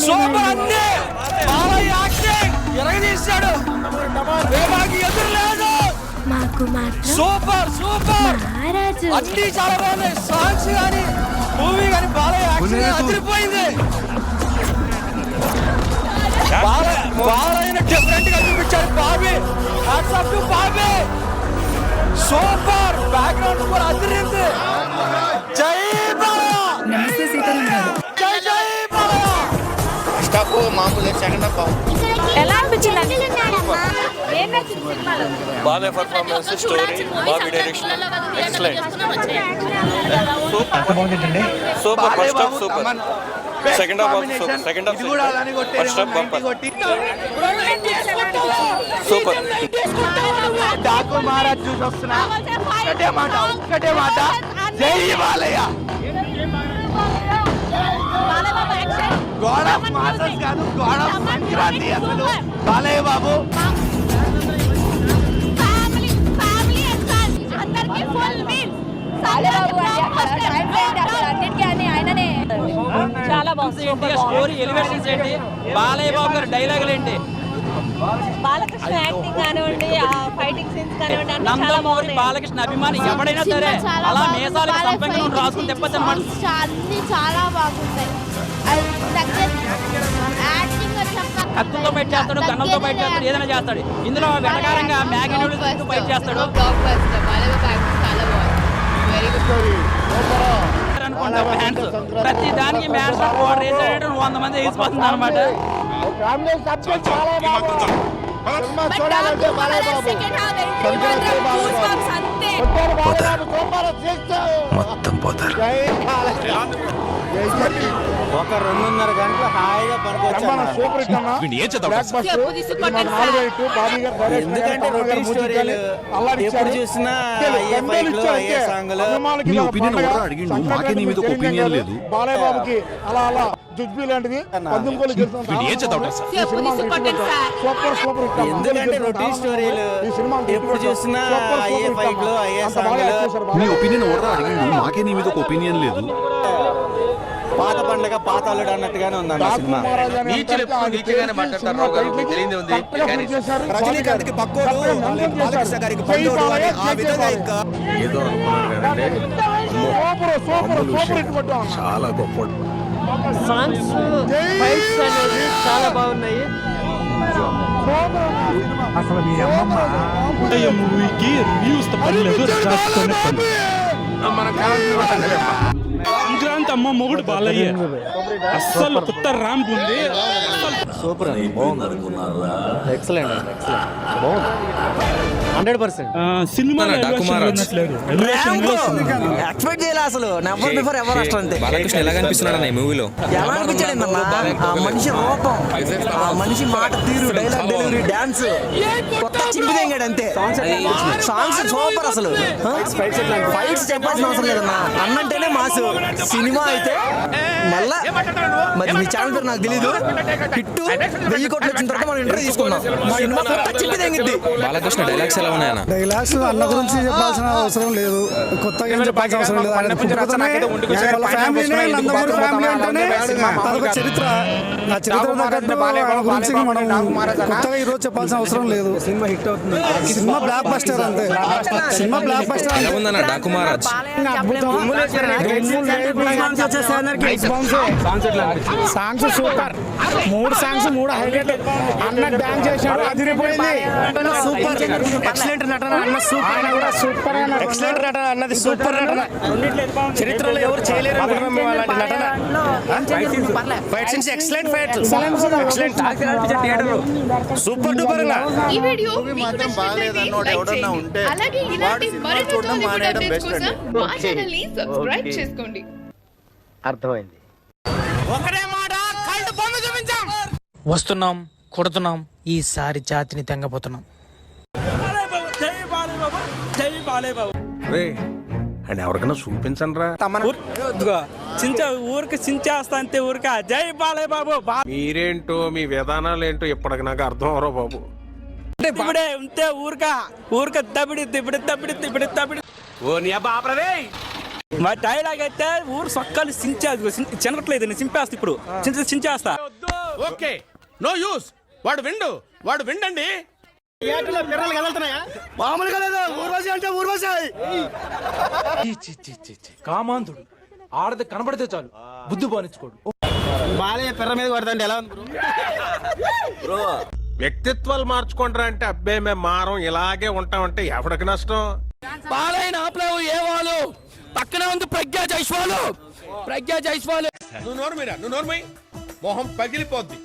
Super అంతే Balayya acting ఎరగదీశాడు ఎదురు లేదు మాకు మాత్రం సూపర్ సూపర్ మహారాజు అన్ని చాలా బాగున్నాయి సాంగ్స్ కానీ మూవీ కానీ బాలయ్య యాక్టింగ్ అదిరిపోయింది బాలయ్యని డిఫరెంట్ గా చూపించారు Bobby hats off to Bobby super background కూడా అదిరింది జై బాలయ్య నమస్తే సీతారాం గారు. జై జై బాలయ్య ఫస్ట్ హాఫ్ మామూలు సెకండ్ హాఫ్ ఎలా అనిపించింది? Balayya performance story Bobby direction excellent super first half super second half also second half first half bumper super Daaku Maharaj చూసి వస్తున్నా ఒక్కటే మాట జై బాలయ్య గాడ్ ఆఫ్ మాసెస్ కాదు గాడ్ ఆఫ్ సంక్రాంతి అసలు బాలయ్య బాబు చాలా బాగుంది. స్టోరీ ఎలివేషన్స్ ఏంటి, బాలయ్య బాబు గారి డైలాగులు ఏంటి, బాలకృష్ణ యాక్టింగ్ కానివ్వండి, ఆ ఫైటింగ్ సీన్స్ కానివ్వండి, అన్ని చాలా నందమూరి బాగున్నాయి. బాలకృష్ణ అభిమాని ఎవడైనా సరే అలా మేసాలకి సంపంగా రాసుకుని తెప్పచ్చు అనమాట. అన్ని చాలా బాగుంటాయి కత్తులతో బయట చేస్తాడు, గన్నులతో బయట చేస్తాడు, ఏదైనా చేస్తాడు. ఇందులో వెటకారంగా మ్యాగీ నూడిల్స్ బయట చేస్తాడు అనుకుంటా. ఫ్యాన్స్ ప్రతి దానికి మ్యాన్స్ రేస్ 100 మంది వేసిపోతుంది అనమాట. మొత్తం పోతారు. ఒక 2.5 గంటలు హాయిగా ఎప్పుడు చూసినా బాలయ్య బాబుకి అలా అలా జుజ్బీ లాంటిది సూపర్ సూపర్ ఎందుకంటే రొటీన్ స్టోరీలు ఎప్పుడు చూసినా అయ్యే ఫైట్లు అయ్యే పాత పండుగ పాత అల్లుడు అన్నట్టుగానే ఉందండి సినిమా. రజనీకాంత్ కి పక్కోడు, బాలకృష్ణ గారికి పండోడు అని ఆ విధంగా ఇంకా చాలా గొప్ప సాంగ్స్ ఫైట్స్ అనేది చాలా బాగున్నాయి. అసలు మీ అమ్మమ్మ మూవీకి రివ్యూస్ పర్లేదు సంక్రాంతి అమ్మ మొగుడు బాలయ్య అస్సలు కొత్త ర్యాంప్ ఉంది. Super excellent 100%. సినిమా ఎక్స్పెక్ట్ చేయాలి అసలు నెవర్ బిఫోర్ ఎవర్ అసలు అంతే. బాలకృష్ణ ఎలా కనిపిస్తున్నాడు ఈ మూవీలో? ఎలా అనిపించాడు ఆ మనిషి రూపం, ఆ మనిషి మాట తీరు, డైలాగ్ డెలివరీ, డాన్స్ కొత్త చింపిదేంగాడు అంతే. సాంగ్స్ సూపర్ అసలు. ఫైట్స్ చెప్పాల్సిన అవసరం లేదన్నా, అన్నంటేనే మాసు. సినిమా అయితే మళ్ళా మరి మీ ఛానల్ పేరు నాకు తెలీదు, హిట్టు 1000 కోట్లు వచ్చిన తర్వాత మనం ఇంటర్వ్యూ తీసుకున్నాం. సినిమా కొత్త చింపిదేంగిద్ది. బాలకృష్ణ డైలాగ్స్ ఎలా ఉన్నాయన్న? డైలాగ్స్ అన్న గురించి చెప్పాల్సిన అవసరం లేదు, కొత్తగా ఏం చెప్పాల్సిన అవసరం లేదు. ఆయన వాళ్ళ ఫ్యామిలీనే నందమూరి ఫ్యామిలీ అంటేనే అదొక చరిత్ర. ఆ చరిత్ర తగ్గట్టు ఆయన గురించి మనం కొత్తగా ఈ రోజు చెప్పాల్సిన అవసరం లేదు. సినిమా హిట్ అవుతుంది, సినిమా బ్లాక్ బస్టర్ అంతే. సినిమా బ్లాక్ బస్టర్ ఉందన్న Daaku Maharaj songs super. 3 songs 3 highlight. అన్న డాన్స్ చేశాడు, అదిరిపోయింది. సూపర్ ఎక్సలెంట్ నటన అన్న, సూపర్ కూడా సూపర్ ఎక్సలెంట్ నటన అన్నది, సూపర్ నటన. చరిత్రలో ఎవరు చేయలేరు అలాంటి నటన. Fight scenes excellent, fight excellent, super duper. ఈ వీడియో మాత్రం బాలేదన్నోడు ఎవడన్నా ఉంటే అలాగే ఇలాంటి మరిన్ని అప్డేట్స్ కోసం మా ఛానల్ ని సబ్స్క్రైబ్ చేసుకోండి. అర్థమైంది. వస్తున్నాం, కొడుతున్నాం, ఈసారి జాతిని తెంగపోతున్నాం. అండ్ ఎవరికైనా చూపించండి రా. ఊరికి చించేస్తా అంతే, ఊరిక జై బాలయ్య బాబు. మీరేంటో మీ విధానాలు ఏంటో ఇప్పటికి నాకు అర్థం అవరో బాబు. ఇప్పుడే ఉంటే ఊరిక దబిడి దిబిడి దబిడి దిబిడి దబిడి. ఓ నీ అబ్బా ఆపరదే. మా డైలాగ్ అయితే ఊరు సొక్కలు చినట్లేదు చింపేస్తా ఇప్పుడు చించేస్తా. ఓకే నో యూస్ వాడు విండండి. పిర్రలు కదులుతున్నాయా? మామూలుగా లేదు. ఊర్వశి అంటే ఊర్వశి. కామాంధుడు ఆడది కనబడితే చాలు బుద్ధి బానించుకోడు. బాలయ్య పిర్ర మీద కొడతాండి ఎలా ఉంది బ్రో? వ్యక్తిత్వాలు మార్చుకుంటారా అంటే అబ్బే మేము మారం ఇలాగే ఉంటామంటే ఎవరికి నష్టం? బాలయ్య ఆపలేవు ఏ వాళ్ళు పక్కనే ఉంది ప్రజ్ఞా జైస్వాలు. నువ్వు నోరు మొహం పగిలిపోద్ది.